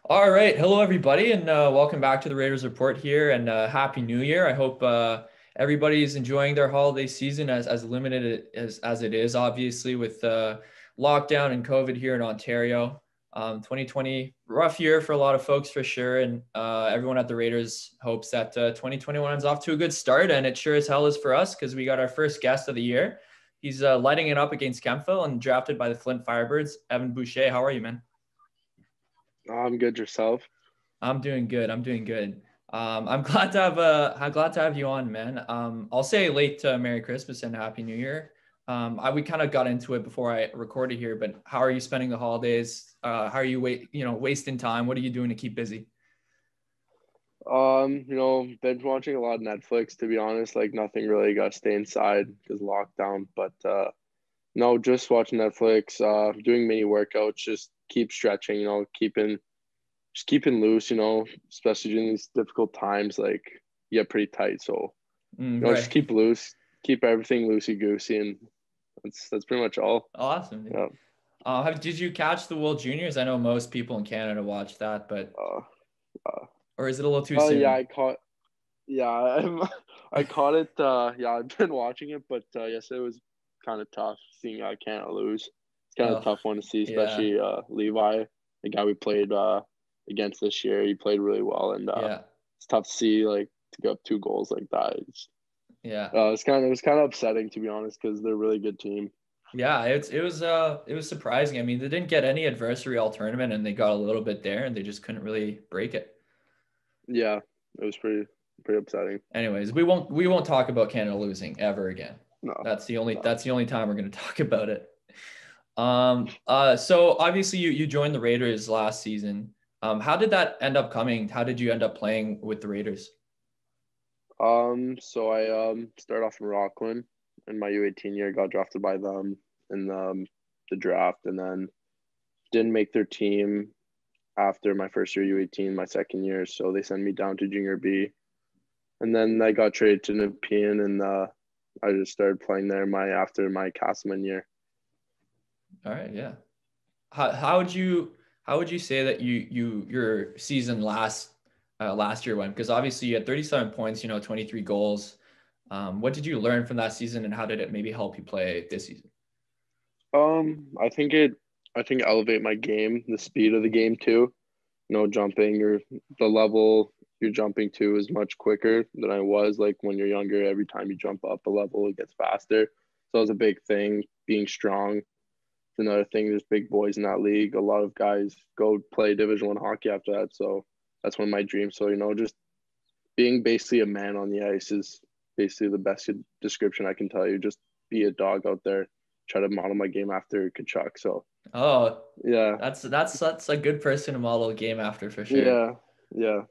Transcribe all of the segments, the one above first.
All right. Hello, everybody, and welcome back to the Raiders Report here. And Happy New Year. I hope everybody's enjoying their holiday season as limited as it is, obviously, with lockdown and COVID here in Ontario. 2020, rough year for a lot of folks for sure. And everyone at the Raiders hopes that 2021 is off to a good start. And it sure as hell is for us because we got our first guest of the year. He's lighting it up against Kempville and drafted by the Flint Firebirds. Evan Boucher, how are you, man? I'm good yourself. I'm doing good. I'm doing good. I'm glad to have you on, man. I'll say late Merry Christmas and Happy New Year. We kind of got into it before I recorded here, but how are you spending the holidays? How are you wasting time? What are you doing to keep busy? Been watching a lot of Netflix to be honest, like nothing really got to stay inside because lockdown, but no, just watching Netflix, doing mini workouts, just keep stretching, keeping loose, especially during these difficult times, like you get pretty tight. So, just Right. keep loose, keep everything loosey goosey, and that's pretty much all. Awesome, dude. Yeah. Did you catch the World Juniors? I know most people in Canada watch that, but Uh, uh, or is it a little too yeah, soon? I caught it. Yeah, I've been watching it, but yes, it was kind of tough seeing Canada lose. It's kind of a Oh, tough one to see, yeah, especially Levi, the guy we played against this year. He played really well, and yeah, it's tough to see like to go up two goals like that. yeah. It was kind of upsetting to be honest because they're a really good team. Yeah, it was surprising. I mean, they didn't get any adversary all tournament and they got a little bit there and they just couldn't really break it. Yeah, it was pretty upsetting. Anyways, we won't talk about Canada losing ever again. No, no. That's the only time we're going to talk about it. So obviously you joined the Raiders last season. How did that end up coming? How did you end up playing with the Raiders? So I started off in Rockland in my U18 year, got drafted by them in the draft, and then didn't make their team after my first year U18, my second year. So they sent me down to junior B, and then I got traded to Nepean, and I just started playing there my after my Castleman year. All right, yeah. How would you say that your season last year went? Because obviously you had 37 points, 23 goals. What did you learn from that season, and how did it maybe help you play this season? I think I think elevate my game, the speed of the game too. No jumping or the level you're jumping to is much quicker than I was. Like when you're younger, every time you jump up a level, it gets faster. So that was a big thing. Being strong. It's another thing. There's big boys in that league. A lot of guys go play Division 1 hockey after that. So that's one of my dreams. So just being basically a man on the ice is basically the best description I can tell you. Just be a dog out there. Try to model my game after Kachuk. So Oh, yeah, that's a good person to model a game after for sure. yeah, yeah.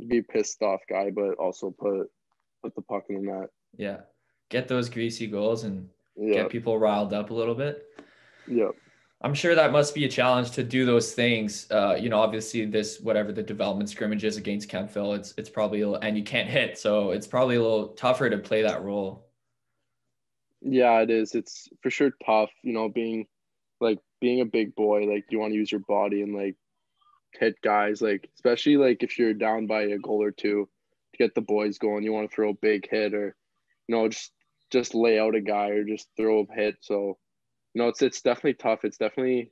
Be pissed off guy, but also put the puck in the net. Yeah. Get those greasy goals and Yeah, get people riled up a little bit. yeah, I'm sure that must be a challenge to do those things. Obviously this whatever the development scrimmage is against Kempville, it's probably and you can't hit, so it's probably a little tougher to play that role. yeah. It is. It's for sure tough. Being a big boy. Like you want to use your body and like hit guys. Like especially like if you're down by a goal or two to get the boys going. You want to throw a big hit or just lay out a guy or just throw a hit. So it's definitely tough. It's definitely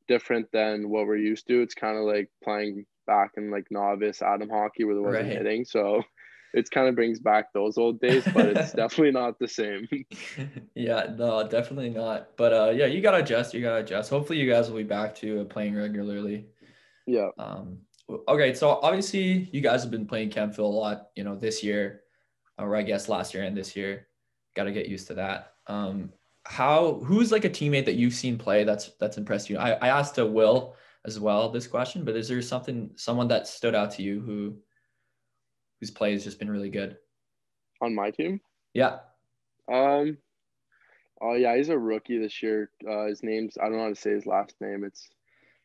different than what we're used to. It's kind of like playing back in like novice Adam hockey where there wasn't Right. hitting. So it kind of brings back those old days, but it's definitely not the same. Yeah, no, definitely not. But yeah, you gotta adjust. You gotta adjust. Hopefully, you guys will be back to playing regularly. Yeah. Okay, so obviously, you guys have been playing Campville a lot, this year, or I guess last year and this year. Got to get used to that. Who's like a teammate that you've seen play that's impressed you? I asked Will as well this question, but is there someone that stood out to you whose play has just been really good? On my team. Yeah. Um, oh yeah, he's a rookie this year. His name's I don't know how to say his last name.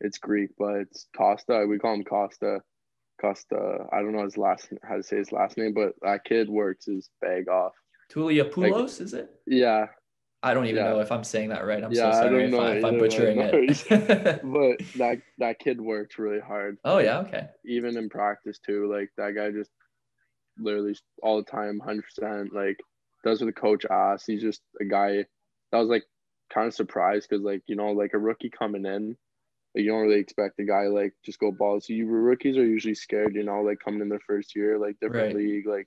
It's Greek, but it's Costa. We call him Costa. Costa. I don't know how to say his last name, but that kid works his bag off. Like Tuliopoulos, is it? yeah, I don't even Yeah. know if I'm saying that right. I'm Yeah, so I sorry don't know if I'm either, man. butchering No worries. it. But that kid works really hard. Oh Like yeah, okay. even in practice too. Like that guy just literally all the time, 100%. Like does what the coach asks. He's just a guy that was like kind of surprised because like like a rookie coming in, like, you don't really expect a guy like just go balls. You rookies are usually scared, like coming in their first year, like different Right. league, like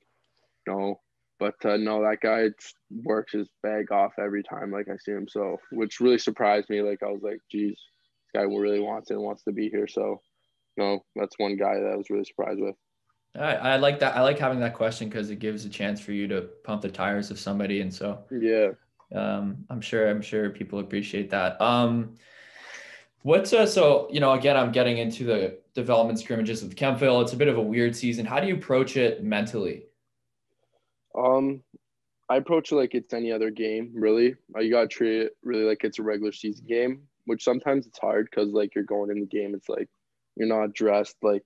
no. But no, that guy just works his bag off every time, like I see him. So, which really surprised me. Like I was like, geez, this guy really wants it and wants to be here. So, no, that's one guy that I was really surprised with. I like that. I like having that question because it gives a chance for you to pump the tires of somebody. And so Yeah. I'm sure people appreciate that. So, again, I'm getting into the development scrimmages with Kempville. It's a bit of a weird season. How do you approach it mentally? Um, I approach it like it's any other game, really. You gotta treat it really like it's a regular season game, which sometimes it's hard because like you're going in the game, it's like you're not dressed like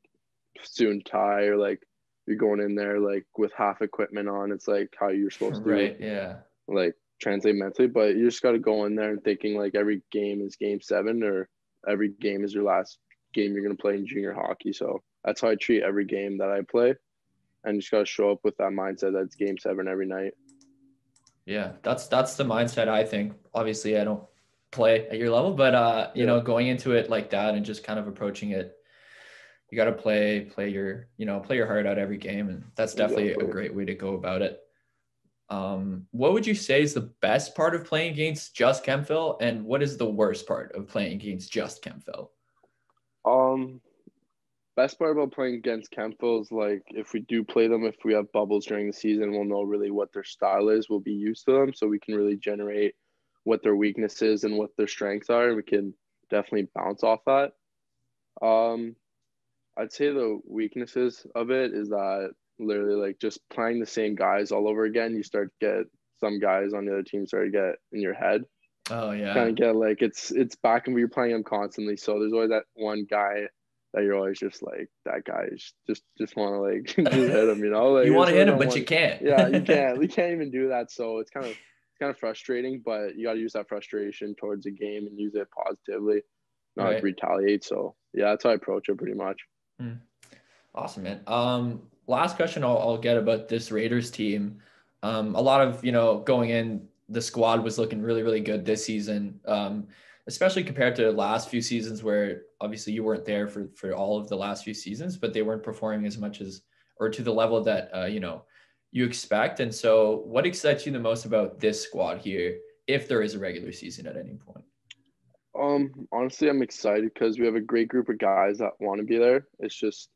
suit and tie, or like you're going in there like with half equipment on. It's like how you're supposed to Right. Yeah. like translate mentally, but you just gotta go in there and thinking like every game is game 7, or every game is your last game you're gonna play in junior hockey. So that's how I treat every game that I play, and you just gotta show up with that mindset that it's game 7 every night. Yeah. That's the mindset, I think. Obviously, I don't play at your level, but Yeah, going into it like that and just kind of approaching it, you got to play your heart out every game, and that's definitely a exactly. great way to go about it. What would you say is the best part of playing against just Kempville, and what is the worst part of playing against just Kempville? Um, Best part about playing against Kempville is like if we do play them, if we have bubbles during the season, we'll know really what their style is. We'll be used to them, so we can really generate what their weaknesses and what their strengths are. We can definitely bounce off that. Um, I'd say the weaknesses of it is that literally like just playing the same guys all over again, you start to get some guys on the other team start to get in your head. Oh Kind yeah. of get like it's back and you're playing them constantly. So there's always that one guy that you're always just like that guy is just want to like just hit him, like You want it's to always hit him, that but you one. can't. Yeah, you can't even do that. So it's kind of frustrating, but you got to use that frustration towards the game and use it positively, not Right. retaliate. So yeah, that's how I approach it pretty much. Hmm. Awesome, man. Last question I'll get about this Raiders team. A lot of, going in, the squad was looking really, really good this season. Especially compared to the last few seasons where obviously you weren't there for all of the last few seasons, but they weren't performing as much as, or to the level that, you expect. And so what excites you the most about this squad here, if there is a regular season at any point? Honestly, I'm excited because we have a great group of guys that want to be there. It's just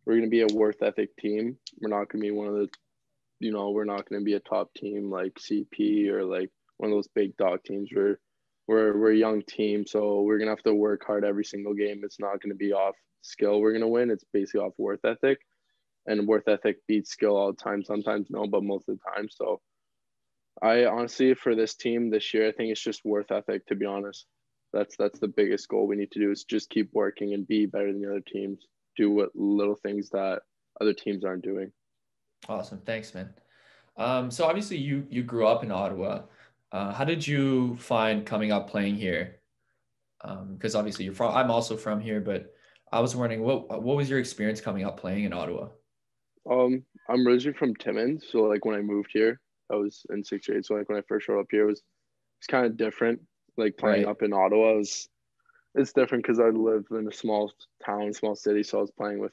we're gonna be a worth ethic team. We're not gonna be one of the we're not going to be a top team like CP or like one of those big dog teams. We're a young team, so we're gonna have to work hard every single game. It's not going to be off skill. We're gonna win. It's basically off worth ethic, and worth ethic beats skill all the time. Sometimes no, but most of the time. So I honestly, for this team this year, I think it's just worth ethic. To be honest, that's the biggest goal we need to do is just keep working and be better than the other teams. Do what little things that other teams aren't doing. Awesome. Thanks, man. So obviously you grew up in Ottawa. How did you find coming up playing here? Because obviously I'm also from here, but I was wondering what was your experience coming up playing in Ottawa? I'm originally from Timmins, so like when I moved here, I was in sixth grade. So like when I first showed up here, it's kind of different. Like playing Right. up in Ottawa it's different because I live in a small town, small city, so I was playing with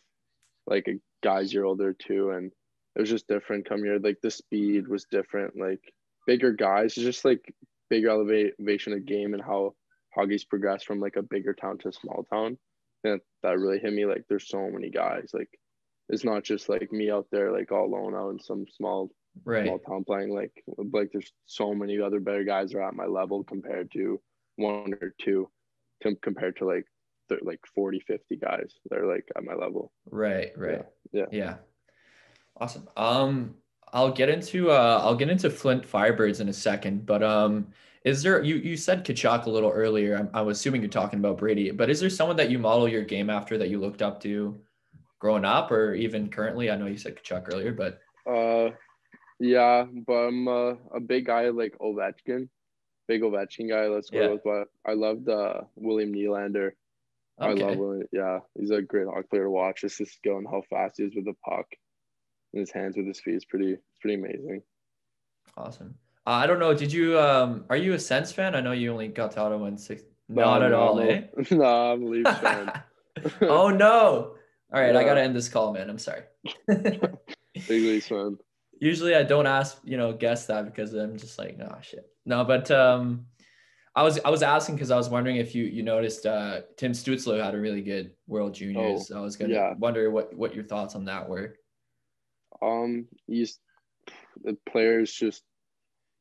like a guys year older too, and it was just different. Come here, like the speed was different. Like bigger guys, it's just like bigger elevation of game and how hockey's progressed from like a bigger town to a small town. And that really hit me. Like there's so many guys. Like it's not just like me out there like all alone out in some small Right. town playing. Like there's so many other better guys that are at my level compared to one or two, compared to like 40, 50 guys that are like at my level. Right. Yeah, Right. yeah. Yeah. Awesome. I'll get into Flint Firebirds in a second, but is there you said Kachuk a little earlier. I'm assuming you're talking about Brady, but is there someone that you model your game after that you looked up to growing up or even currently? I know you said Kachuk earlier, but Uh, yeah, but I'm a big guy like Ovechkin. big Ovechkin guy. Let's score Yeah. goals, but I loved William Nylander. I love Okay. William. Yeah, he's a great hockey player to watch. Just his skill and how fast he is with the puck in his hands with his feet is pretty amazing. Awesome. I don't know. Did you are you a Sens fan? I know you only got to Ottawa in six. No, Not at no, all, eh? no, I'm a Leafs fan. Oh no. All right, I Yeah, gotta end this call, man. I'm sorry. big Leafs fan. Usually I don't ask, guess that because I'm just like, oh shit. No, but I was asking because I was wondering if you noticed Tim Stutzler had a really good World Oh, Juniors. I was gonna yeah. wonder what your thoughts on that were. He's the players just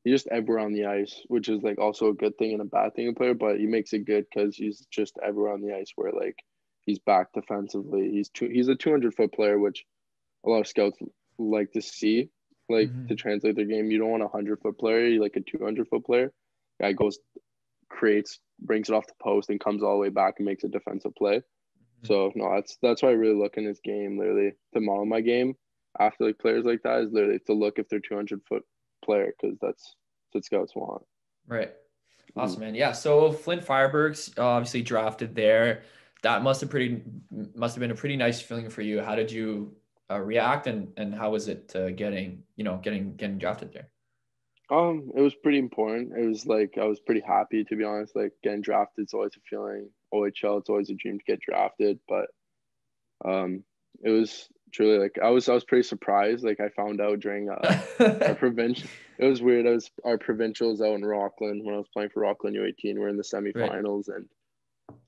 he's just everywhere on the ice, which is like also a good thing and a bad thing in a player, but he makes it good because he's just everywhere on the ice where like he's back defensively. He's a 200-foot player, which a lot of scouts like to see, like to Mhm. translate their game. You don't want a 100-foot player, you like a 200-foot player. Guy goes, creates, brings it off the post and comes all the way back and makes a defensive play. So no, that's why I really look in his game, literally to model my game after like players like that is literally to look if they're 200-foot player because that's what scouts want. Right. Mhm. Awesome, man. Yeah. So Flint Firebergs obviously drafted there. That must have been a pretty nice feeling for you. How did you react and how was it getting drafted there? It was pretty important. It was like I was pretty happy to be honest. Like getting drafted is always a feeling. OHL, it's always a dream to get drafted, but um, it was truly like I was pretty surprised. Like I found out during our provincial. It was weird. I was our provincials out in Rockland when I was playing for Rockland U18. We're in the Right. semifinals, and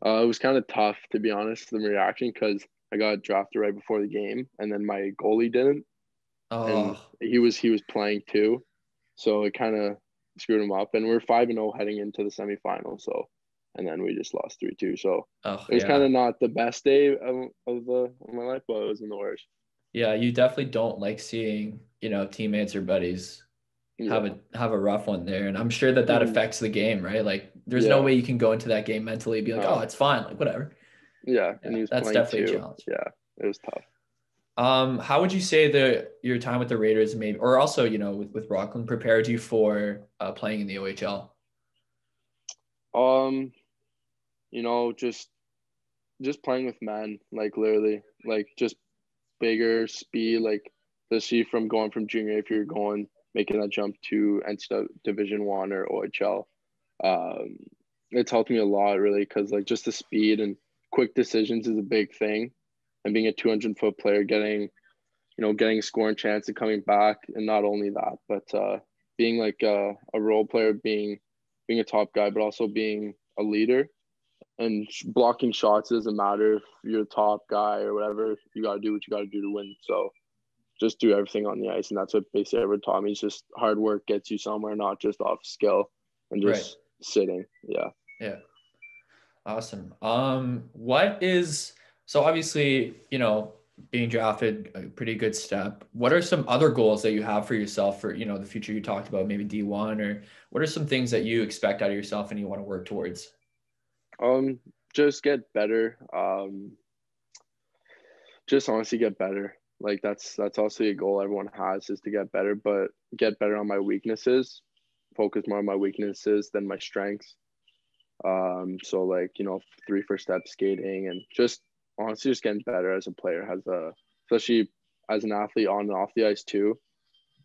it was kind of tough to be honest. The reaction because I got drafted right before the game, and then my goalie didn't, and Oh, he was playing too, so it kind of screwed him up. And we're 5-0 heading into the semifinals. So, and then we just lost 3-2. So oh it was kind yeah. of not the best day of my life, but it wasn't the worst. Yeah, you definitely don't like seeing, teammates or buddies Yeah. have a rough one there. And I'm sure that Hmm. affects the game, right? Like there's no Yeah. way you can go into that game mentally and be like, oh, No. it's fine, like whatever. Yeah. And Yeah, he was that's playing definitely a too. challenge. Yeah. It was tough. How would you say your time with the Raiders maybe, or also, with Rockland prepared you for playing in the OHL? Um, just playing with men, like literally, like just bigger speed, like to see from going from junior if you're going making that jump to NCAA Division One or OHL. Um, it's helped me a lot really because like just the speed and quick decisions is a big thing, and being a 200-foot player, getting a scoring chance and coming back, and not only that, but being like a role player, being a top guy, but also being a leader and blocking shots doesn't matter if you're the top guy or whatever. You got to do what you got to do to win. So just do everything on the ice, and that's what basically everyone taught me. It's just hard work gets you somewhere, not just off skill and Right. just sitting. Yeah. Yeah. Awesome. What is so obviously, being drafted a pretty good step. What are some other goals that you have for yourself for, the future you talked about, maybe D1, or what are some things that you expect out of yourself and you want to work towards? Um, just get better. Just honestly get better. Like that's also a goal everyone has is to get better, but get better on my weaknesses. Focus more on my weaknesses than my strengths. So like, three first step skating and just honestly just getting better as a player especially as an athlete on and off the ice too.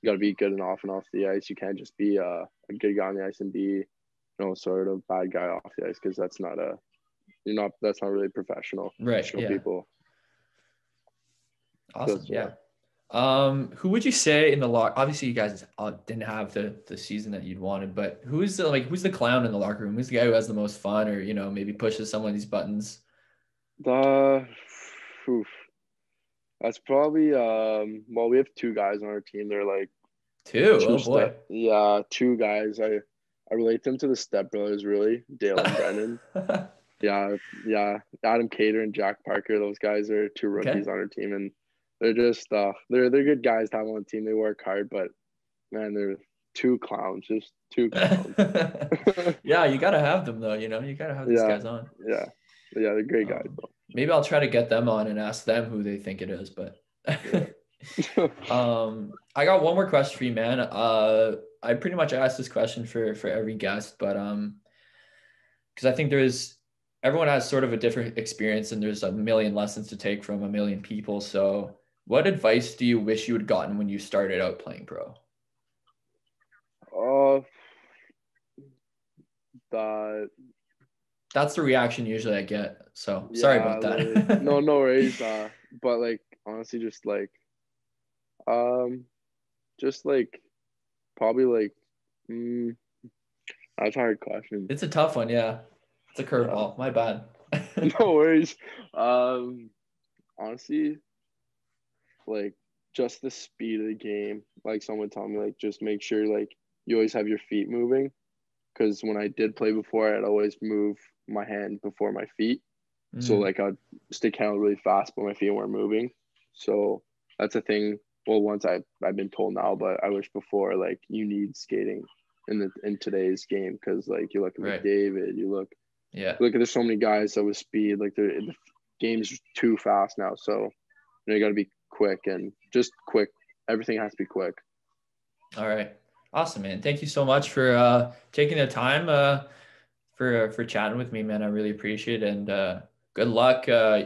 You got to be good and off and off the ice. You can't just be a good guy on the ice and be, sort of bad guy off the ice because that's not really Right. professional Yeah. people. So Awesome. that's Yeah. Who would you say in the lock? Obviously, you guys didn't have the season that you'd wanted, but who's the clown in the locker room? Who's the guy who has the most fun, or maybe pushes some of these buttons? the oof, that's probably well we have two guys on our team. They're like Two. two Oh step boy. yeah, two guys. I relate them to the Step Brothers really, Dale and Brennan. Yeah, yeah. Adam Cater and Jack Parker, those guys are two rookies Okay. on our team and they're just they're good guys to have on the team. They work hard, but man, they're two clowns, just two clowns. Yeah, you gotta have them though. You gotta have these Yeah, guys on. yeah. Yeah, they're great guys Um, though. Maybe I'll try to get them on and ask them who they think it is. But Yeah. I got one more question for you, man. I pretty much ask this question for every guest, but because I think everyone has sort of a different experience and there's a million lessons to take from a million people. So what advice do you wish you had gotten when you started out playing pro? Uh, that That's the reaction usually I get. So sorry yeah, about like that. no worries. But like honestly, um, just like probably like mm, that's a hard question. It's a tough one, yeah. It's a Yeah, curveball. My bad. no worries. Um, honestly, like just the speed of the game. Like someone told me, like just make sure like you always have your feet moving. Because when I did play before, I'd always move my hand before my feet. So Mm, like I'd stick out really fast, but my feet weren't moving. So that's a thing. Well, once I've been told now, but I wish before like you need skating in today's game because like you look at right. McDavid, Yeah. you look at there's so many guys that with speed like the game's too fast now. So you got to be quick and just quick. Everything has to be quick. All right. Awesome, man. Thank you so much for taking the time for chatting with me, man. I really appreciate it. And good luck.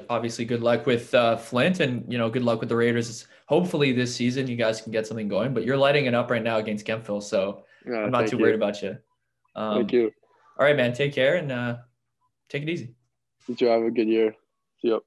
Obviously, good luck with Flint, and good luck with the Raiders. Hopefully, this season you guys can get something going. But you're lighting it up right now against Kempville, so Yeah, I'm not too thank worried you, about you. thank Um, you. all right, man. Take care and take it easy. You two have a good year. See you.